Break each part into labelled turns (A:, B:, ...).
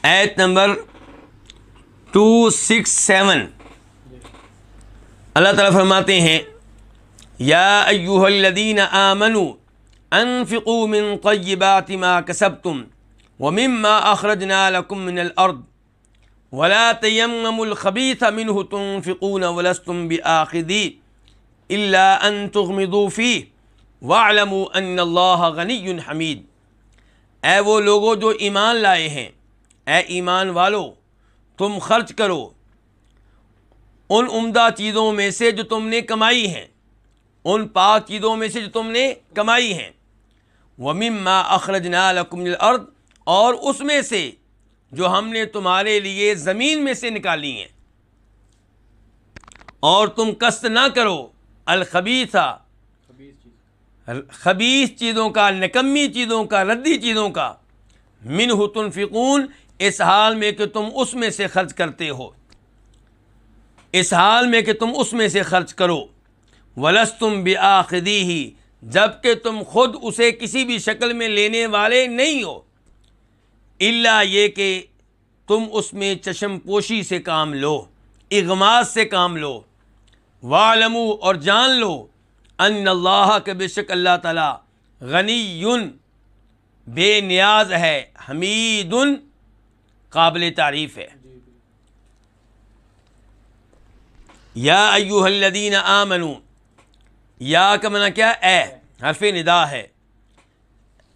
A: آیت نمبر 267 اللہ تعالیٰ فرماتے ہیں یا ایھا الذین آمنوا انفقوا من طیبات ما کسبتم ومما اخرجنا لکم من الارض ولا تیمموا الخبیث منہ تنفقون ولستم بآخذیہ الا ان تغمضوا فیہ واعلموا ان اللہ غنی حمید۔ اے وہ لوگوں جو ایمان لائے ہیں، اے ایمان والو، تم خرچ کرو ان عمدہ چیزوں میں سے جو تم نے کمائی ہیں، ان پاک چیزوں میں سے جو تم نے کمائی ہیں، وَمِمَّا أَخْرَجْنَا لَكُمْ مِنَ الْأَرْضِ، اور اس میں سے جو ہم نے تمہارے لیے زمین میں سے نکالی ہیں، اور تم قصد نہ کرو الخبیثہ، خبیث چیزوں کا، نکمی چیزوں کا، ردی چیزوں کا، منہ تنفقون، اس حال میں کہ تم اس میں سے خرچ کرتے ہو، اس حال میں کہ تم اس میں سے خرچ کرو، ولستم بآخذیہ، جب کہ تم خود اسے کسی بھی شکل میں لینے والے نہیں ہو، الا یہ کہ تم اس میں چشم پوشی سے کام لو، اغماض سے کام لو، واعلموا، اور جان لو، ان اللہ، کہ بے شک اللہ تعالی، غنی، بے نیاز ہے، حمید، قابل تعریف ہے۔ یا ایھا الذین آمنوا، یا کا معنی کیا ہے؟ اے، حرف ندا ہے،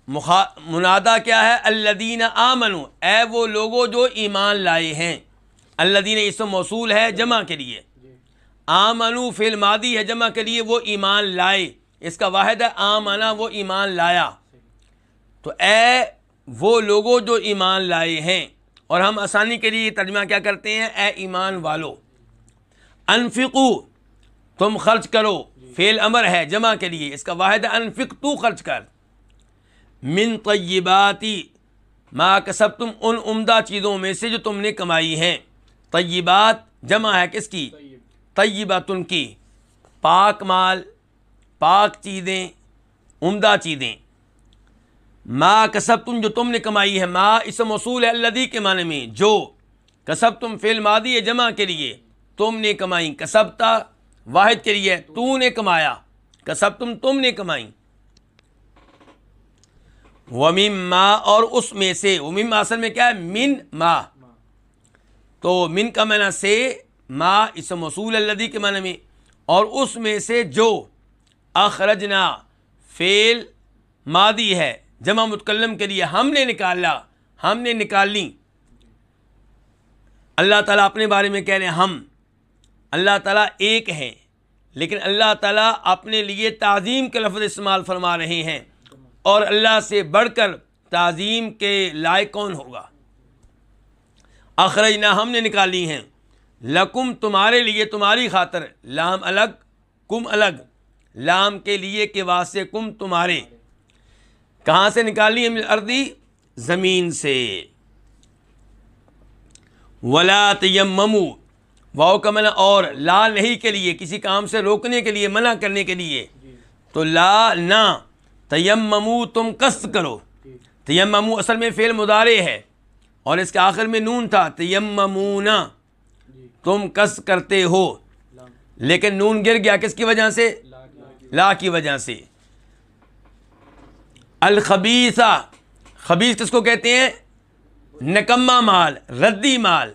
A: منادا کیا ہے؟ الذین آمنوا، اے وہ لوگوں جو ایمان لائے ہیں۔ الذین اسم موصول ہے جمع کے لیے، آمنوا فعل ماضی ہے جمع کے لیے، وہ ایمان لائے، اس کا واحد ہے آمنا، وہ ایمان لایا۔ تو اے وہ لوگوں جو ایمان لائے ہیں، اور ہم آسانی کے لیے ترجمہ کیا کرتے ہیں؟ اے ایمان والو۔ انفقوا، تم خرچ کرو، فعل امر ہے جمع کے لیے، اس کا واحد ہے انفق، تو خرچ کر، من طیبات ما کسبتم، ان عمدہ چیزوں میں سے جو تم نے کمائی ہیں۔ طیبات جمع ہے کس کی؟ طیباتن کی، پاک مال، پاک چیزیں، عمدہ چیزیں۔ ما کسبتم، جو تم نے کمائی ہے، ما اسم موصول ہے الذی کے معنی میں، جو، کسبتم فعل ماضی ہے جمع کے لیے، تم نے کمائی، کسبتا واحد کے لیے، تو نے کمایا، کسبتم تم نے کمائی۔ وَمِمَّا، اور اس میں سے، وَمِمَّا اصل میں کیا ہے؟ من ما، تو من کا معنی سے، ما اسم موصول الذی کے معنی میں، اور اس میں سے جو، اخرجنا فعل ماضی ہے جمع متکلم کے لیے، ہم نے نکالا، ہم نے نکالی۔ اللہ تعالیٰ اپنے بارے میں کہہ رہے ہیں ہم، اللہ تعالیٰ ایک ہیں، لیکن اللہ تعالیٰ اپنے لیے تعظیم کے لفظ استعمال فرما رہے ہیں، اور اللہ سے بڑھ کر تعظیم کے لائق کون ہوگا؟ اخرجنا، ہم نے نکالی ہیں، لکم، تمہارے لیے، تمہاری خاطر، لام الگ، کم الگ، لام کے لیے کے واسطے، کم تمہارے، کہاں سے نکالی؟ من الارضی، زمین سے۔ ولا تیمموا، واو کا منع اور، لا نہیں کے لیے، کسی کام سے روکنے کے لیے، منع کرنے کے لیے، تو لا نہ، تیمموا، تم قصد کرو۔ تیمموا اصل میں فعل مضارع ہے، اور اس کے آخر میں نون تھا، تیممون، تم قصد کرتے ہو، لیکن نون گر گیا کس کی وجہ سے؟ لا کی وجہ سے۔ الخبیثہ، خبیث کس کو کہتے ہیں؟ نکما مال، ردی مال۔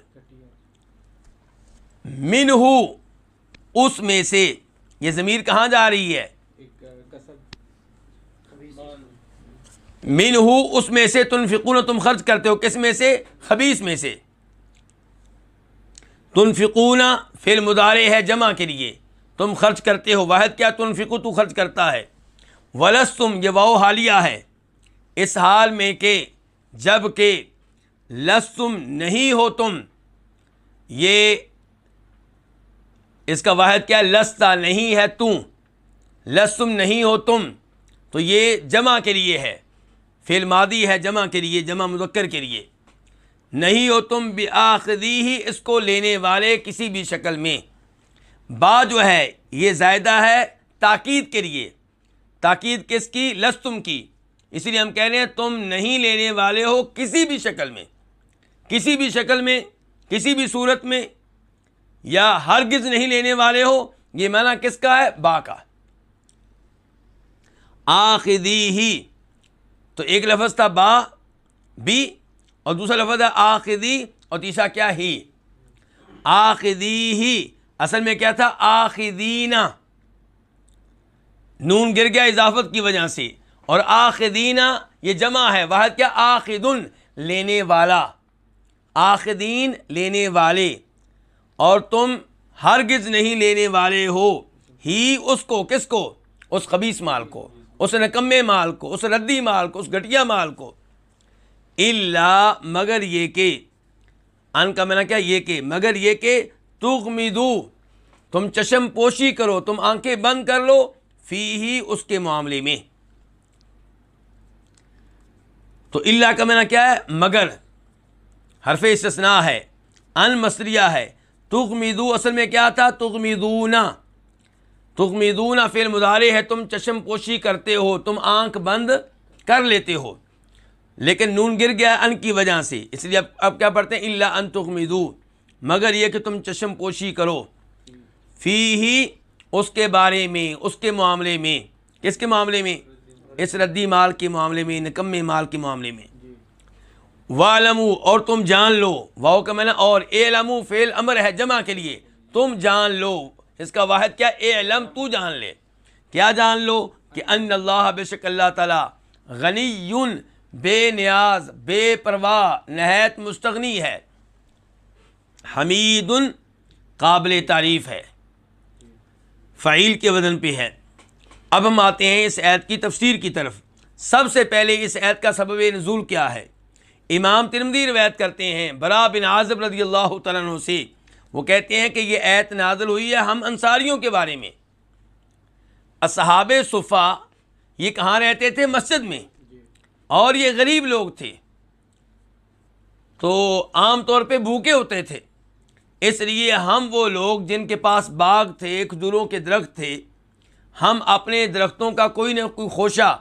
A: منہ، اس میں سے، یہ ضمیر کہاں جا رہی ہے؟ منہ، اس میں سے، تنفقون، تم خرچ کرتے ہو، کس میں سے؟ خبیث میں سے۔ تنفقون فعل مضارع ہے جمع کے لیے، تم خرچ کرتے ہو، واحد کیا؟ تنفقو، تو خرچ کرتا ہے۔ ولستم، یہ واو حالیہ ہے، اس حال میں کہ، جب کہ، لستم، نہیں ہو تم، یہ اس کا واحد کیا ہے؟ لستا، نہیں ہے تو، لستم، نہیں ہو تم، تو یہ جمع کے لیے ہے، فعل ماضی ہے جمع کے لیے، جمع مذکر کے لیے، نہیں ہو تم بآخذیہ، اس کو لینے والے کسی بھی شکل میں۔ با جو ہے یہ زائدہ ہے تاکید کے لیے، تاکید کس کی؟ لستم کی، اس لیے ہم کہہ رہے ہیں تم نہیں لینے والے ہو کسی بھی شکل میں، کسی بھی شکل میں، کسی بھی صورت میں، یا ہرگز نہیں لینے والے ہو، یہ معنی کس کا ہے؟ با کا. آخذی ہی، تو ایک لفظ تھا با بھی، اور دوسرا لفظ ہے آخذی، اور تیسرا کیا؟ ہی. آخذی ہی اصل میں کیا تھا؟ آخذینا، نون گر گیا اضافت کی وجہ سے، اور آخذینا یہ جمع ہے، واحد کیا؟ آخذن، لینے والا، آخذین لینے والے، اور تم ہرگز نہیں لینے والے ہو، ہی اس کو، کس کو؟ اس خبیث مال کو، اس نکمے مال کو، اس ردی مال کو، اس گھٹیا مال کو. الا، مگر یہ کہ، ان کا معنی کیا؟ یہ کہ، مگر یہ کہ تغمدو، تم چشم پوشی کرو، تم آنکھیں بند کر لو، فی ہی اس کے معاملے میں. تو الا کا معنی کیا ہے؟ مگر، حرف استثناء ہے، ان مصدریہ ہے. تغمدو اصل میں کیا تھا؟ تغمدونا، تغمدونا فعل مضارع ہے، تم چشم پوشی کرتے ہو، تم آنکھ بند کر لیتے ہو، لیکن نون گر گیا ان کی وجہ سے، اس لیے اب کیا پڑھتے ہیں؟ الا ان تغمدو، مگر یہ کہ تم چشم پوشی کرو، فی ہی اس کے بارے میں، اس کے معاملے میں. کس کے معاملے میں؟ اس ردی مال کے معاملے میں، نکمے مال کے معاملے میں. وَاعْلَمُوا، اور تم جان لو، واو کا معنی اور، اعلموا فعل امر ہے جمع کے لیے، تم جان لو، اس کا واحد کیا؟ اعلم، تو جان لے. کیا جان لو؟ کہ ان اللہ، بے شک اللہ تعالی، غنی، بے نیاز، بے پرواہ، نہایت مستغنی ہے، حمید، قابل تعریف ہے، فعیل کے وزن پہ ہے. اب ہم آتے ہیں اس آیت کی تفسیر کی طرف. سب سے پہلے اس آیت کا سبب نزول کیا ہے؟ امام ترمذی روایت کرتے ہیں برا بن عازب رضی اللہ تعالیٰ عنہ سے، وہ کہتے ہیں کہ یہ آیت نازل ہوئی ہے ہم انصاریوں کے بارے میں. اصحاب صفا یہ کہاں رہتے تھے؟ مسجد میں، اور یہ غریب لوگ تھے، تو عام طور پہ بھوکے ہوتے تھے، اس لیے ہم وہ لوگ جن کے پاس باغ تھے، کھجوروں کے درخت تھے، ہم اپنے درختوں کا کوئی نہ کوئی خوشہ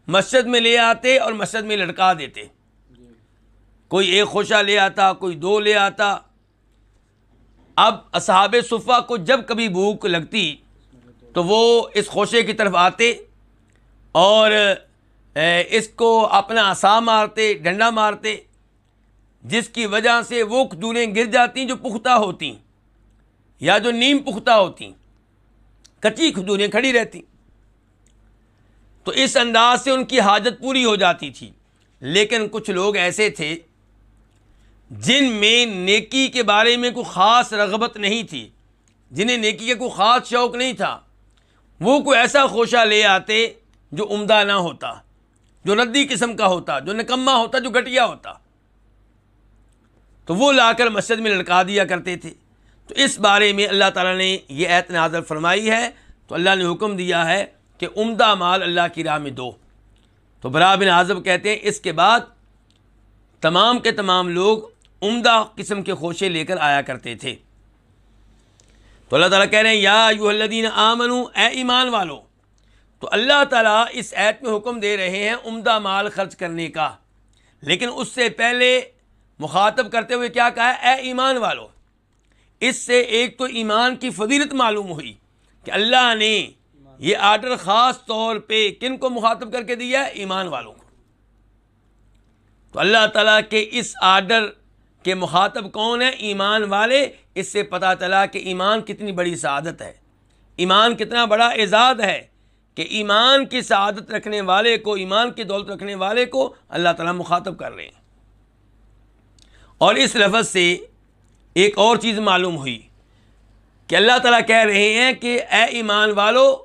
A: مسجد میں لے آتے اور مسجد میں لٹکا دیتے. کوئی ایک خوشہ لے آتا، کوئی دو لے آتا. اب اصحاب صفا کو جب کبھی بھوک لگتی تو وہ اس خوشے کی طرف آتے اور اس کو اپنا عصا مارتے، ڈنڈا مارتے، جس کی وجہ سے وہ کھجوریں گر جاتی جو پختہ ہوتی یا جو نیم پختہ ہوتی، کچی کھجوریں کھڑی رہتی. تو اس انداز سے ان کی حاجت پوری ہو جاتی تھی. لیکن کچھ لوگ ایسے تھے جن میں نیکی کے بارے میں کوئی خاص رغبت نہیں تھی، جنہیں نیکی کا کوئی خاص شوق نہیں تھا، وہ کوئی ایسا خوشہ لے آتے جو عمدہ نہ ہوتا، جو ردی قسم کا ہوتا، جو نکمہ ہوتا، جو گھٹیا ہوتا، تو وہ لا کر مسجد میں لٹکا دیا کرتے تھے. تو اس بارے میں اللہ تعالیٰ نے یہ آیت نازل فرمائی ہے. تو اللہ نے حکم دیا ہے کہ عمدہ مال اللہ کی راہ میں دو. تو برا بن عازب کہتے ہیں اس کے بعد تمام کے تمام لوگ عمدہ قسم کے خوشے لے کر آیا کرتے تھے. تو اللہ تعالیٰ کہہ رہے ہیں یا ایھا الذین آمنوا، اے ایمان والو. تو اللہ تعالیٰ اس آیت میں حکم دے رہے ہیں عمدہ مال خرچ کرنے کا، لیکن اس سے پہلے مخاطب کرتے ہوئے کیا کہا ہے؟ اے ایمان والو. اس سے ایک تو ایمان کی فضیلت معلوم ہوئی کہ اللہ نے یہ آرڈر خاص طور پہ کن کو مخاطب کر کے دیا ہے؟ ایمان والوں کو. تو اللہ تعالیٰ کے اس آرڈر کے مخاطب کون ہیں؟ ایمان والے. اس سے پتہ چلا کہ ایمان کتنی بڑی سعادت ہے، ایمان کتنا بڑا اعزاز ہے کہ ایمان کی سعادت رکھنے والے کو، ایمان کی دولت رکھنے والے کو اللہ تعالیٰ مخاطب کر رہے ہیں. اور اس لفظ سے ایک اور چیز معلوم ہوئی کہ اللہ تعالیٰ کہہ رہے ہیں کہ اے ایمان والو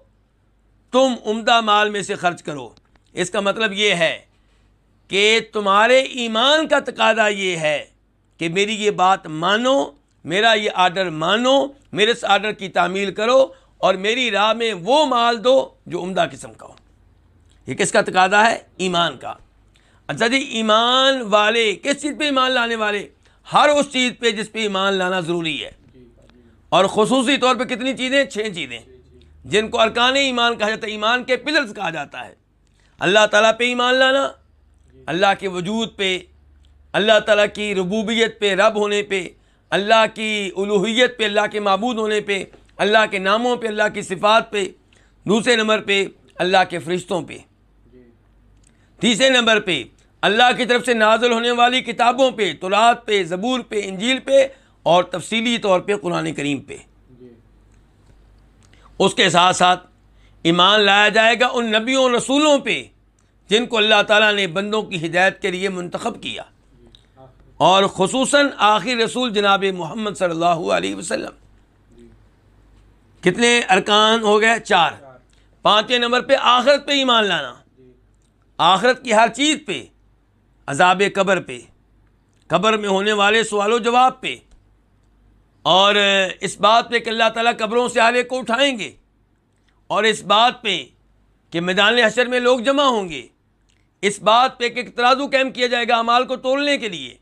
A: تم عمدہ مال میں سے خرچ کرو. اس کا مطلب یہ ہے کہ تمہارے ایمان کا تقاضا یہ ہے کہ میری یہ بات مانو، میرا یہ آرڈر مانو، میرے اس آرڈر کی تعمیل کرو اور میری راہ میں وہ مال دو جو عمدہ قسم کا ہو. یہ کس کا تقاضا ہے؟ ایمان کا. اچھا جی، ایمان والے کس چیز پہ ایمان لانے والے؟ ہر اس چیز پہ جس پہ ایمان لانا ضروری ہے. اور خصوصی طور پہ کتنی چیزیں؟ 6 چیزیں جن کو ارکان ایمان کہا جاتا ہے، ایمان کے پلرز کہا جاتا ہے. اللہ تعالیٰ پہ ایمان لانا، اللہ کے وجود پہ، اللہ تعالیٰ کی ربوبیت پہ، رب ہونے پہ، اللہ کی الوہیت پہ، اللہ کے معبود ہونے پہ، اللہ کے ناموں پہ، اللہ کی صفات پہ، دوسرے نمبر پہ اللہ کے فرشتوں پہ، تیسرے نمبر پہ اللہ کی طرف سے نازل ہونے والی کتابوں پہ، تورات پہ، زبور پہ، انجیل پہ، اور تفصیلی طور پہ قرآن کریم پہ۔ اس کے ساتھ ساتھ ایمان لایا جائے گا ان نبیوں اور رسولوں پہ جن کو اللہ تعالیٰ نے بندوں کی ہدایت کے لیے منتخب کیا، اور خصوصاً آخری رسول جناب محمد صلی اللہ علیہ وسلم۔ کتنے ارکان ہو گئے؟ 4۔ پانچویں نمبر پہ آخرت پہ ایمان لانا، آخرت کی ہر چیز پہ، عذاب قبر پہ، قبر میں ہونے والے سوال و جواب پہ، اور اس بات پہ کہ اللہ تعالیٰ قبروں سے ہر ایک کو اٹھائیں گے، اور اس بات پہ کہ میدان حشر میں لوگ جمع ہوں گے، اس بات پہ کہ ترازو قائم کیا جائے گا اعمال کو تولنے کے لیے،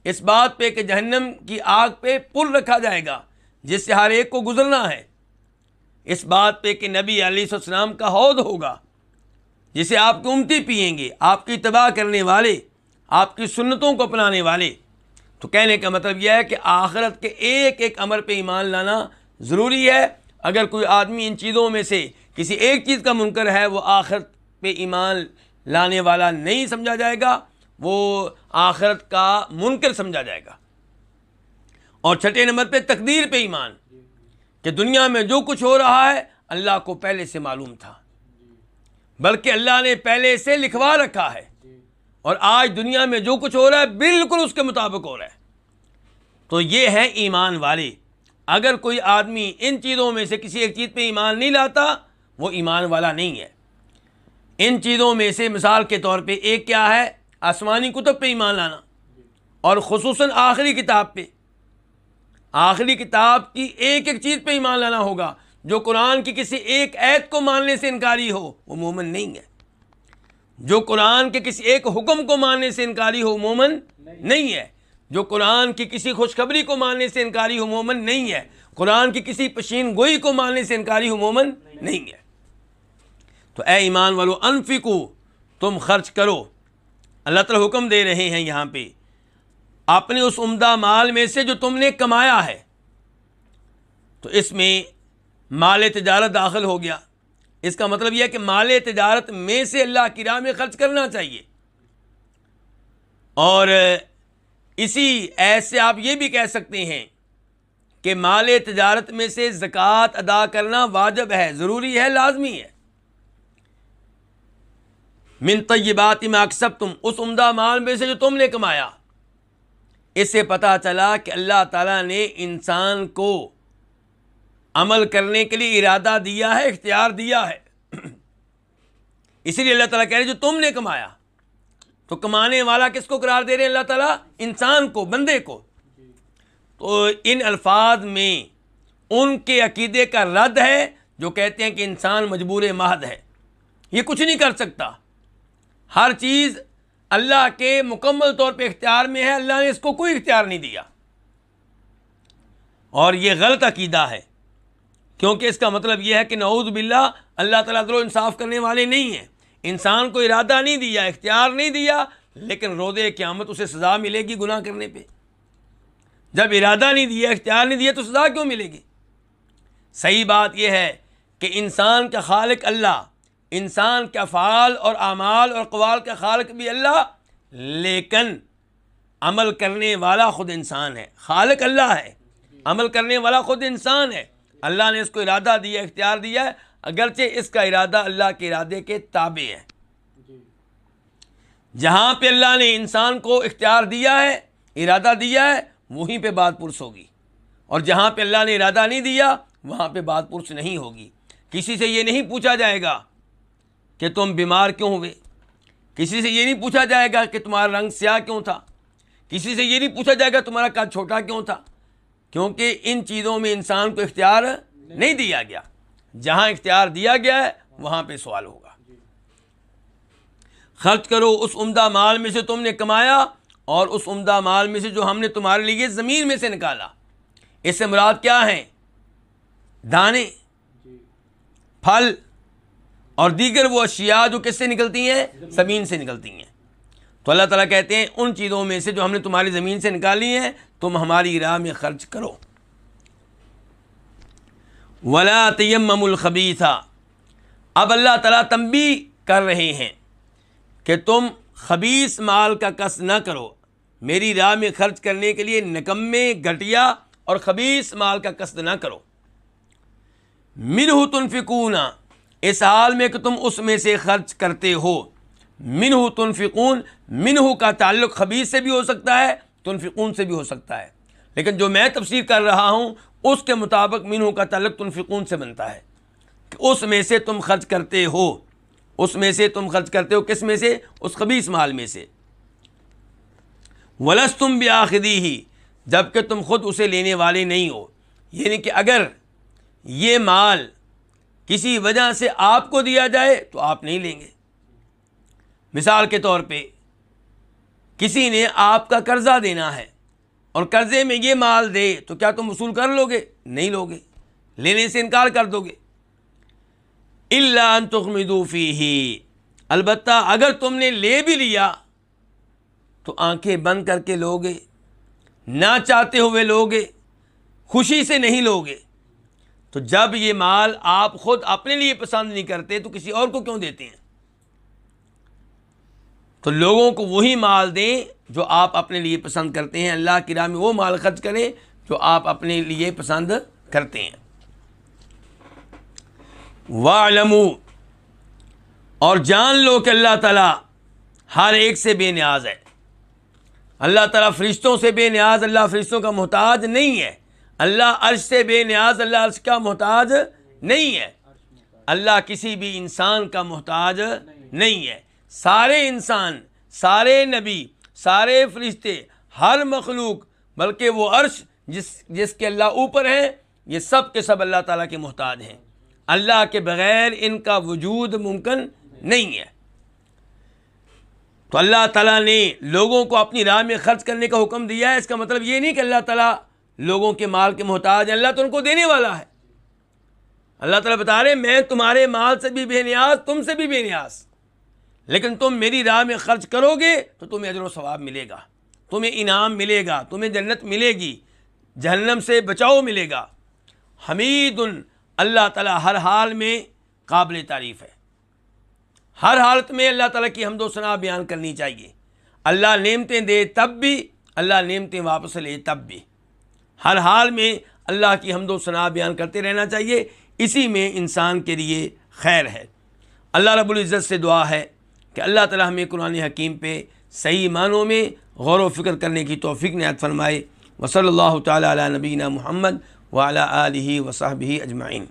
A: اس بات پہ کہ جہنم کی آگ پہ پل رکھا جائے گا جس سے ہر ایک کو گزرنا ہے، اس بات پہ کہ نبی علیہ السلام کا حوض ہوگا جسے آپ کی امتی پئیں گے، آپ کی اتباع کرنے والے، آپ کی سنتوں کو اپنانے والے۔ تو کہنے کا مطلب یہ ہے کہ آخرت کے ایک ایک امر پہ ایمان لانا ضروری ہے۔ اگر کوئی آدمی ان چیزوں میں سے کسی ایک چیز کا منکر ہے، وہ آخرت پہ ایمان لانے والا نہیں سمجھا جائے گا، وہ آخرت کا منکر سمجھا جائے گا۔ اور چھٹے نمبر پہ تقدیر پہ ایمان، کہ دنیا میں جو کچھ ہو رہا ہے اللہ کو پہلے سے معلوم تھا، بلکہ اللہ نے پہلے سے لکھوا رکھا ہے، اور آج دنیا میں جو کچھ ہو رہا ہے بالکل اس کے مطابق ہو رہا ہے۔ تو یہ ہے ایمان والے۔ اگر کوئی آدمی ان چیزوں میں سے کسی ایک چیز پہ ایمان نہیں لاتا، وہ ایمان والا نہیں ہے۔ ان چیزوں میں سے مثال کے طور پہ ایک کیا ہے؟ آسمانی کتب پہ ایمان لانا، اور خصوصاً آخری کتاب پہ۔ آخری کتاب کی ایک ایک چیز پہ ایمان لانا ہوگا۔ جو قرآن کی کسی ایک آیت کو ماننے سے انکاری ہو وہ مومن نہیں ہے، جو قرآن کے کسی ایک حکم کو ماننے سے انکاری ہو مومن نہیں ہے، جو قرآن کی کسی خوشخبری کو ماننے سے انکاری ہو مومن نہیں ہے، قرآن کی کسی پشین گوئی کو ماننے سے انکاری ہو مومن نہیں ہے۔ تو اے ایمان والو، انفقو، تم خرچ کرو۔ اللہ تعالیٰ حکم دے رہے ہیں یہاں پہ اپنے اس عمدہ مال میں سے جو تم نے کمایا ہے۔ تو اس میں مال تجارت داخل ہو گیا۔ اس کا مطلب یہ ہے کہ مال تجارت میں سے اللہ کی راہ میں خرچ کرنا چاہیے۔ اور اسی ایسے آپ یہ بھی کہہ سکتے ہیں کہ مال تجارت میں سے زکوٰۃ ادا کرنا واجب ہے، ضروری ہے، لازمی ہے۔ من طیبات ما اکسبتم، اس عمدہ مال میں سے جو تم نے کمایا۔ اس سے پتہ چلا کہ اللہ تعالیٰ نے انسان کو عمل کرنے کے لیے ارادہ دیا ہے، اختیار دیا ہے۔ اسی لیے اللہ تعالیٰ کہہ رہے جو تم نے کمایا۔ تو کمانے والا کس کو قرار دے رہے ہیں اللہ تعالیٰ؟ انسان کو، بندے کو۔ تو ان الفاظ میں ان کے عقیدے کا رد ہے جو کہتے ہیں کہ انسان مجبور مہد ہے، یہ کچھ نہیں کر سکتا، ہر چیز اللہ کے مکمل طور پہ اختیار میں ہے، اللہ نے اس کو کوئی اختیار نہیں دیا۔ اور یہ غلط عقیدہ ہے، کیونکہ اس کا مطلب یہ ہے کہ نعوذ باللہ اللہ تعالیٰ عدل و انصاف کرنے والے نہیں ہیں۔ انسان کو ارادہ نہیں دیا، اختیار نہیں دیا، لیکن روز قیامت اسے سزا ملے گی گناہ کرنے پہ۔ جب ارادہ نہیں دیا، اختیار نہیں دیا، تو سزا کیوں ملے گی؟ صحیح بات یہ ہے کہ انسان کا خالق اللہ، انسان کے افعال اور اعمال اور اقوال کا خالق بھی اللہ، لیکن عمل کرنے والا خود انسان ہے۔ خالق اللہ ہے، عمل کرنے والا خود انسان ہے۔ اللہ نے اس کو ارادہ دیا، اختیار دیا ہے، اگرچہ اس کا ارادہ اللہ کے ارادے کے تابع ہے۔ جہاں پہ اللہ نے انسان کو اختیار دیا ہے، ارادہ دیا ہے، وہیں پہ بات پرس ہوگی، اور جہاں پہ اللہ نے ارادہ نہیں دیا وہاں پہ بات پرس نہیں ہوگی۔ کسی سے یہ نہیں پوچھا جائے گا کہ تم بیمار کیوں ہوئے، کسی سے یہ نہیں پوچھا جائے گا کہ تمہارا رنگ سیاہ کیوں تھا، کسی سے یہ نہیں پوچھا جائے گا تمہارا قد چھوٹا کیوں تھا، کیونکہ ان چیزوں میں انسان کو اختیار نہیں دیا گیا۔ جہاں اختیار دیا گیا ہے وہاں پہ سوال ہوگا۔ خرچ کرو اس عمدہ مال میں سے تم نے کمایا، اور اس عمدہ مال میں سے جو ہم نے تمہارے لیے زمین میں سے نکالا۔ اس سے مراد کیا ہیں؟ دانے، پھل اور دیگر وہ اشیاء جو کس سے نکلتی ہیں؟ زمین سے نکلتی ہیں۔ تو اللہ تعالیٰ کہتے ہیں ان چیزوں میں سے جو ہم نے تمہاری زمین سے نکالی ہیں تم ہماری راہ میں خرچ کرو۔ وَلَا تَيَمَّمُوا الْخَبِيثَ، اب اللہ تعالیٰ تنبیہ کر رہے ہیں کہ تم خبیث مال کا قصد نہ کرو، میری راہ میں خرچ کرنے کے لیے نکمے، گھٹیا اور خبیث مال کا قصد نہ کرو۔ منہ تنفقون، اس حال میں کہ تم اس میں سے خرچ کرتے ہو۔ منہ تنفقون، منہ کا تعلق خبیث سے بھی ہو سکتا ہے، تنفقون سے بھی ہو سکتا ہے، لیکن جو میں تفسیر کر رہا ہوں اس کے مطابق منہ کا تعلق تنفقون سے بنتا ہے کہ اس میں سے تم خرچ کرتے ہو، اس میں سے تم خرچ کرتے ہو، کس میں سے؟ اس خبیث مال میں سے۔ وَلَسْتُمْ بِآخِذِيهِ، جب کہ تم خود اسے لینے والے نہیں ہو، یعنی کہ اگر یہ مال کسی وجہ سے آپ کو دیا جائے تو آپ نہیں لیں گے۔ مثال کے طور پہ کسی نے آپ کا قرضہ دینا ہے اور قرضے میں یہ مال دے تو کیا تم وصول کر لو گے؟ نہیں لو گے، لینے سے انکار کر دو گے۔ إِلَّا أَن تُغْمِضُوا فِيهِ، البتہ اگر تم نے لے بھی لیا تو آنکھیں بند کر کے لوگے، نہ چاہتے ہوئے لوگے، خوشی سے نہیں لوگے۔ تو جب یہ مال آپ خود اپنے لیے پسند نہیں کرتے تو کسی اور کو کیوں دیتے ہیں؟ تو لوگوں کو وہی مال دیں جو آپ اپنے لیے پسند کرتے ہیں، اللہ کی راہ میں وہ مال خرچ کریں جو آپ اپنے لیے پسند کرتے ہیں۔ وَاعْلَمُوا، اور جان لو کہ اللہ تعالیٰ ہر ایک سے بے نیاز ہے۔ اللہ تعالیٰ فرشتوں سے بے نیاز، اللہ فرشتوں کا محتاج نہیں ہے۔ اللہ عرش سے بے نیاز، اللہ عرش کا محتاج نہیں ہے۔ اللہ کسی بھی انسان کا محتاج نہیں ہے۔ سارے انسان، سارے نبی، سارے فرشتے، ہر مخلوق، بلکہ وہ عرش جس کے اللہ اوپر ہیں، یہ سب کے سب اللہ تعالیٰ کے محتاج ہیں۔ اللہ کے بغیر ان کا وجود ممکن نہیں ہے۔ تو اللہ تعالیٰ نے لوگوں کو اپنی راہ میں خرچ کرنے کا حکم دیا ہے، اس کا مطلب یہ نہیں کہ اللہ تعالیٰ لوگوں کے مال کے محتاج ہے، اللہ تو ان کو دینے والا ہے۔ اللہ تعالیٰ بتا رہے میں تمہارے مال سے بھی بے نیاز، تم سے بھی بے نیاز، لیکن تم میری راہ میں خرچ کرو گے تو تمہیں اجر و ثواب ملے گا، تمہیں انعام ملے گا، تمہیں جنت ملے گی، جہنم سے بچاؤ ملے گا۔ حمید، اللہ تعالیٰ ہر حال میں قابل تعریف ہے۔ ہر حالت میں اللہ تعالیٰ کی حمد و ثنا بیان کرنی چاہیے۔ اللہ نعمتیں دے تب بھی، اللہ نعمتیں واپس لے تب بھی، ہر حال میں اللہ کی حمد و ثنا بیان کرتے رہنا چاہیے، اسی میں انسان کے لیے خیر ہے۔ اللہ رب العزت سے دعا ہے کہ اللہ تعالیٰ ہمیں قرآن حکیم پہ صحیح معنوں میں غور و فکر کرنے کی توفیق عنایت فرمائے۔ وصلی اللہ تعالیٰ علی نبینا محمد وعلی آلہ وصحبہ اجمعین۔